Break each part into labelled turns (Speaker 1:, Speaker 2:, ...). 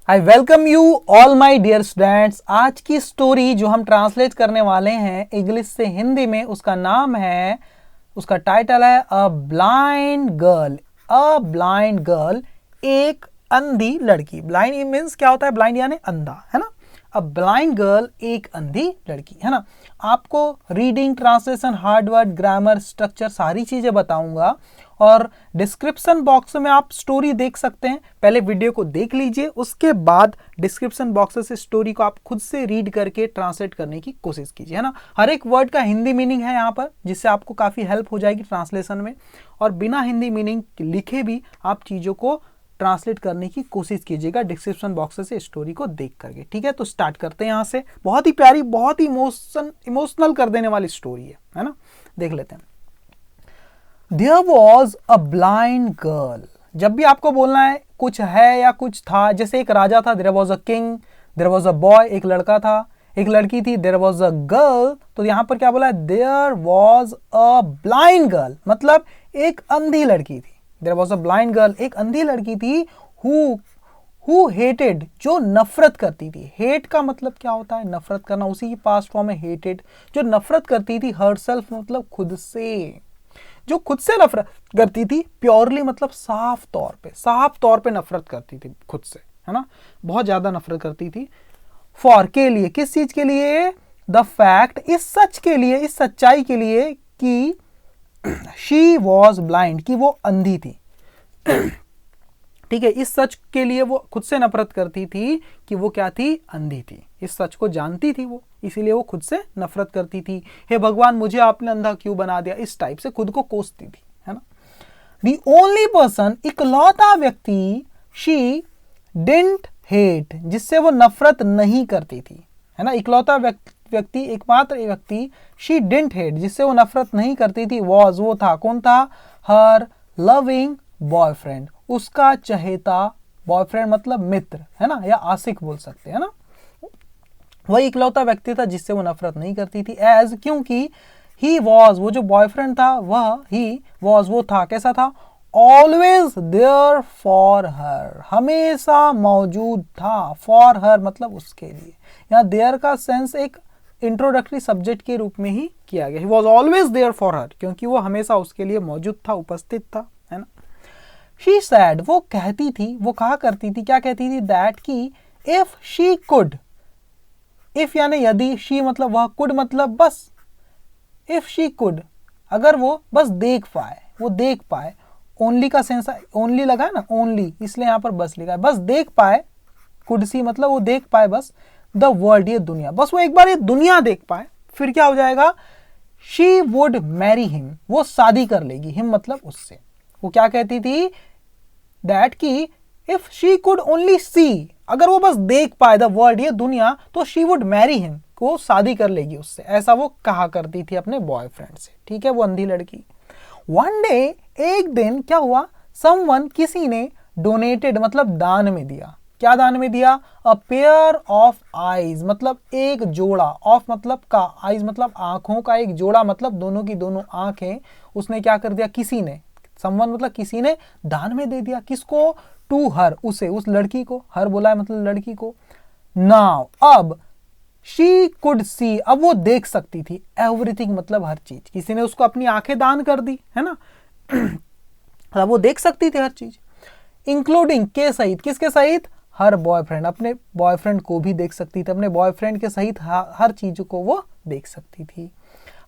Speaker 1: I welcome you all my dear students. आज की story जो हम ट्रांसलेट करने वाले हैं इंग्लिश से हिंदी में, उसका नाम है, उसका टाइटल है a blind girl. A blind girl, एक अंधी लड़की। ब्लाइंड मीन्स क्या होता है? ब्लाइंड यानी अंधा, है ना। अ ब्लाइंड गर्ल, एक अंधी लड़की, है ना। आपको reading, translation, hard word, grammar, structure सारी चीजें बताऊंगा और डिस्क्रिप्शन बॉक्स में आप स्टोरी देख सकते हैं। पहले वीडियो को देख लीजिए, उसके बाद डिस्क्रिप्शन बॉक्स से स्टोरी को आप खुद से रीड करके ट्रांसलेट करने की कोशिश कीजिए, है ना। हर एक वर्ड का हिंदी मीनिंग है यहाँ पर, जिससे आपको काफ़ी हेल्प हो जाएगी ट्रांसलेशन में। और बिना हिंदी मीनिंग लिखे भी आप चीज़ों को ट्रांसलेट करने की कोशिश कीजिएगा डिस्क्रिप्शन बॉक्स से स्टोरी को देख करके। ठीक है, तो स्टार्ट करते हैं यहाँ से। बहुत ही प्यारी, बहुत ही इमोशनल कर देने वाली स्टोरी है ना। देख लेते हैं। There was a blind girl। जब भी आपको बोलना है कुछ है या कुछ था, जैसे एक राजा था, there was a king, there was a boy, एक लड़का था, एक लड़की थी, there was a girl। तो यहां पर क्या बोला है? There was a blind girl, मतलब एक अंधी लड़की थी। There was a blind girl, एक अंधी लड़की थी, who hated, जो नफरत करती थी। हेट का मतलब क्या होता है? नफरत करना, उसी की पास्ट फॉर्म है हेटेड। जो नफरत करती थी, herself मतलब खुद से, जो खुद से नफरत करती थी। प्योरली मतलब साफ तौर पे नफरत करती थी खुद से, है ना। बहुत ज्यादा नफरत करती थी। फॉर के लिए, किस चीज के लिए? द फैक्ट, इस सच के लिए, इस सच्चाई के लिए कि शी वॉज ब्लाइंड, कि वो अंधी थी। ठीक है, इस सच के लिए वो खुद से नफरत करती थी कि वो क्या थी? अंधी थी। इस सच को जानती थी वो, इसीलिए वो खुद से नफरत करती थी। हे भगवान, मुझे आपने अंधा क्यों बना दिया? इस टाइप से खुद को कोसती थी, है ना। दी ओनली पर्सन, इकलौता व्यक्ति, शी डिडंट हेट, जिससे वो नफरत नहीं करती थी, है ना। इकलौता व्यक्ति, एकमात्र व्यक्ति, शी डिडंट हेट, जिससे वो नफरत नहीं करती थी, वॉज, वो था। कौन था? हर लविंग बॉयफ्रेंड, उसका चहेता बॉयफ्रेंड मतलब मित्र, है ना, या आशिक बोल सकते हैं ना। वही इकलौता व्यक्ति था जिससे वो नफरत नहीं करती थी। एज, क्योंकि ही वॉज, वो जो बॉयफ्रेंड था, वह ही वॉज, वो था। कैसा था? ऑलवेज देयर फॉर हर, हमेशा मौजूद था। फॉर हर मतलब उसके लिए। यहाँ देयर का सेंस एक इंट्रोडक्टरी सब्जेक्ट के रूप में ही किया गया। He was always there for her, क्योंकि वो हमेशा उसके लिए मौजूद था, उपस्थित था, है ना। शी सैड, वो कहती थी, वो कहा करती थी, क्या कहती थी? दैट की इफ शी कुड, इफ यानी यदि, शी मतलब वह, कुड मतलब बस। इफ शी कुड, अगर वो बस देख पाए, वो देख पाए। ओनली का सेंस, ओनली लगा है ना, ओनली, इसलिए यहां पर बस लिखा है। बस देख पाए, कुड सी मतलब वो देख पाए बस, द वर्ल्ड, ये दुनिया, बस वो एक बार ये दुनिया देख पाए, फिर क्या हो जाएगा? शी वुड मैरी हिम, वो शादी कर लेगी। हिम मतलब उससे। वो क्या कहती थी? दैट की इफ शी कुड ओनली सी, अगर वो बस देख पाए द वर्ल्ड, ये दुनिया, तो शी वुड मैरी हिम, वो शादी कर लेगी उससे। ऐसा वो कहा करती थी अपने बॉयफ्रेंड से। ठीक है, वो अंधी लड़की। वन डे, एक दिन क्या हुआ? समवन, किसी ने, डोनेटेड मतलब दान में दिया। क्या दान में दिया? अ पेयर ऑफ आईज मतलब एक जोड़ा, ऑफ मतलब का, आईज मतलब आंखों का एक जोड़ा, मतलब दोनों की दोनों आंखें। उसने क्या कर दिया? किसी ने, समवन मतलब किसी ने, दान में दे दिया। किसको? टू हर, उसे, उस लड़की को। हर बोला है मतलब लड़की को। नाउ, अब, शी कुड सी, अब वो देख सकती थी। एवरीथिंग मतलब हर चीज। किसी ने उसको अपनी आंखें दान कर दी, है ना। अब वो देख सकती थी हर चीज, इंक्लूडिंग, के सहित, किसके सहित? हर बॉयफ्रेंड, अपने बॉयफ्रेंड को भी देख सकती थी। अपने बॉयफ्रेंड के सहित हर चीज को वो देख सकती थी।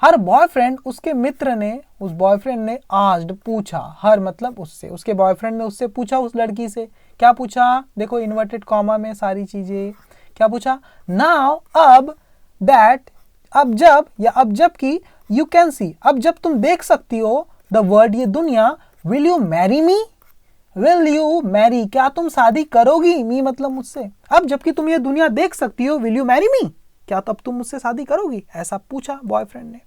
Speaker 1: हर बॉयफ्रेंड, उसके मित्र ने, उस बॉयफ्रेंड ने, आस्क्ड, पूछा, हर मतलब उससे, उसके बॉयफ्रेंड ने उससे पूछा, उस लड़की से। क्या पूछा? देखो इन्वर्टेड कॉमा में सारी चीजें। क्या पूछा? नाउ, अब, दैट, अब जब, या अब जब की, यू कैन सी, अब जब तुम देख सकती हो, द वर्ल्ड ये दुनिया, will you marry me, will you Mary, क्या तुम शादी करोगी? मी मतलब मुझसे। अब जबकि तुम ये दुनिया देख सकती हो, विल यू मैरी मी, क्या तब तुम मुझसे शादी करोगी? ऐसा पूछा बॉयफ्रेंड ने।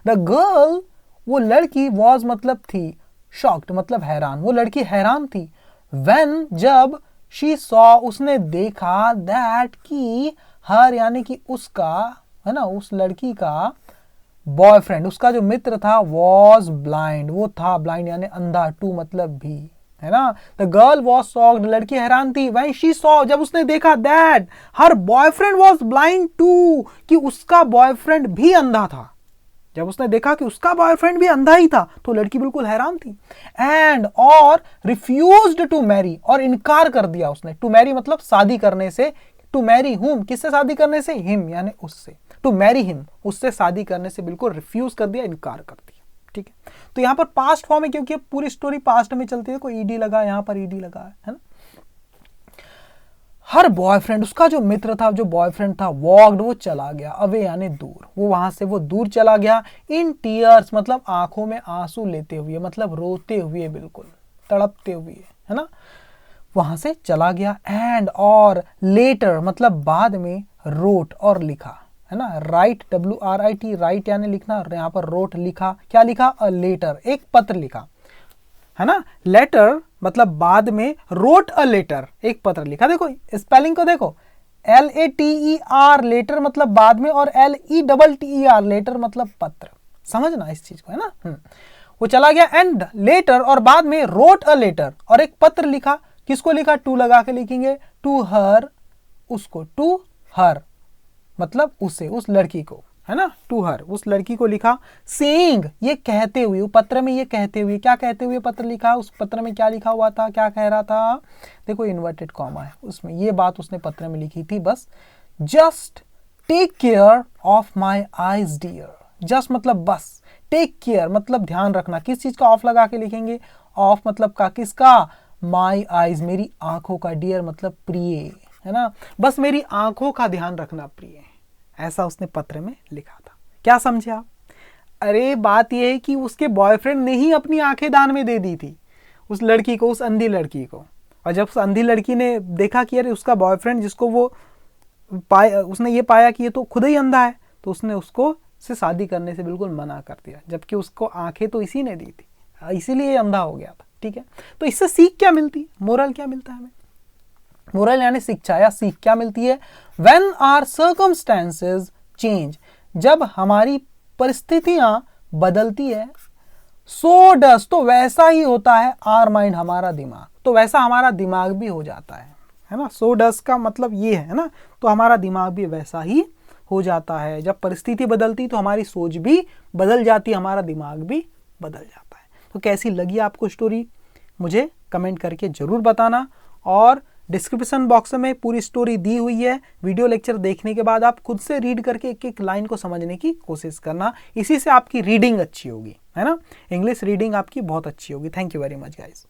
Speaker 1: द गर्ल, वो लड़की, वॉज मतलब थी, शॉक्ड मतलब हैरान, वो लड़की हैरान थी। व्हेन, जब, शी सॉ, उसने देखा, दैट की, हर यानी कि उसका, है ना, उस लड़की का बॉयफ्रेंड, उसका जो मित्र था, वॉज ब्लाइंड, वो था ब्लाइंड यानी अंधा। टू मतलब भी, है ना। द गर्ल वॉज शॉक्ड, लड़की हैरान थी। व्हेन शी सॉ, जब उसने देखा that her boyfriend was blind too, कि उसका बॉयफ्रेंड भी अंधा था। जब उसने देखा कि उसका बॉयफ्रेंड भी अंधा ही था तो लड़की बिल्कुल हैरान थी। एंड और रिफ्यूज्ड टू मैरी, और इनकार कर दिया उसने। टू मैरी मतलब शादी करने से। टू मैरी हुम, किससे शादी करने से? हिम यानी उससे। टू मैरी हिम, उससे शादी करने से बिल्कुल रिफ्यूज कर दिया, इनकार कर दिया। ठीक है, तो यहां पर पास्ट फॉर्म है क्योंकि पूरी स्टोरी पास्ट में चलती है। कोई ईडी लगा, यहां पर ईडी लगा है ना। हर बॉयफ्रेंड, उसका जो मित्र था, जो बॉयफ्रेंड था, वॉक्ड, वो चला गया, अवे यानी दूर, वो वहां से वो दूर चला गया। इन टीयर्स मतलब आंखों में आंसू लेते हुए, मतलब रोते हुए, बिल्कुल तड़पते हुए, है ना, वहां से चला गया। एंड और लेटर मतलब बाद में, रोट और लिखा, है ना, राइट, WRIT, राइट यानी लिखना, और यहाँ पर रोट लिखा, क्या लिखा? अ लेटर, एक पत्र लिखा, है ना। लेटर मतलब बाद में, रोट अ लेटर, एक पत्र लिखा। देखो स्पेलिंग को देखो, LATER लेटर मतलब बाद में, और LETTER लेटर मतलब पत्र। समझना इस चीज को, है ना। वो चला गया एंड लेटर और बाद में, रोट अ लेटर, और एक पत्र लिखा। किसको लिखा? टू लगा के लिखेंगे, टू हर, उसको, टू हर मतलब उसे, उस लड़की को, है ना, टू हर, उस लड़की को लिखा। सेइंग, ये कहते हुए, वो पत्र में ये कहते हुए, क्या कहते हुए पत्र लिखा? उस पत्र में क्या लिखा हुआ था, क्या कह रहा था? देखो इन्वर्टेड कॉमा है उसमें, ये बात उसने पत्र में लिखी थी बस। Just take care of my eyes dear, just मतलब बस, टेक केयर मतलब ध्यान रखना। किस चीज का ऑफ लगा के लिखेंगे? ऑफ मतलब का, किसका? माई आईज, मेरी आंखों का, डियर मतलब प्रिय, है ना, बस मेरी आंखों का ध्यान रखना प्रिय, ऐसा उसने पत्र में लिखा था। क्या समझे आप? अरे बात यह है कि उसके बॉयफ्रेंड ने ही अपनी आंखें दान में दे दी थी उस लड़की को, उस अंधी लड़की को। और जब उस अंधी लड़की ने देखा कि अरे उसका बॉयफ्रेंड, जिसको वो पाया, उसने ये पाया कि ये तो खुद ही अंधा है, तो उसने उसको से शादी करने से बिल्कुल मना कर दिया, जबकि उसको आंखें तो इसी ने दी थी, इसीलिए ये अंधा हो गया था। ठीक है, तो इससे सीख क्या मिलती है? मोरल क्या मिलता है हमें? मोरल यानी शिक्षा या सीख क्या मिलती है? When our circumstances change, जब हमारी परिस्थितियां बदलती है, so does, तो वैसा ही होता है, our mind, हमारा दिमाग, तो वैसा हमारा दिमाग भी हो जाता है ना। so does का मतलब ये है ना, तो हमारा दिमाग भी वैसा ही हो जाता है। जब परिस्थिति बदलती तो हमारी सोच भी बदल जाती है, हमारा दिमाग भी बदल जाता है। तो कैसी लगी आपको स्टोरी? मुझे कमेंट करके जरूर बताना, और डिस्क्रिप्शन बॉक्स में पूरी स्टोरी दी हुई है। वीडियो लेक्चर देखने के बाद आप खुद से रीड करके एक एक लाइन को समझने की कोशिश करना, इसी से आपकी रीडिंग अच्छी होगी, है ना। इंग्लिश रीडिंग आपकी बहुत अच्छी होगी। Thank you very much guys.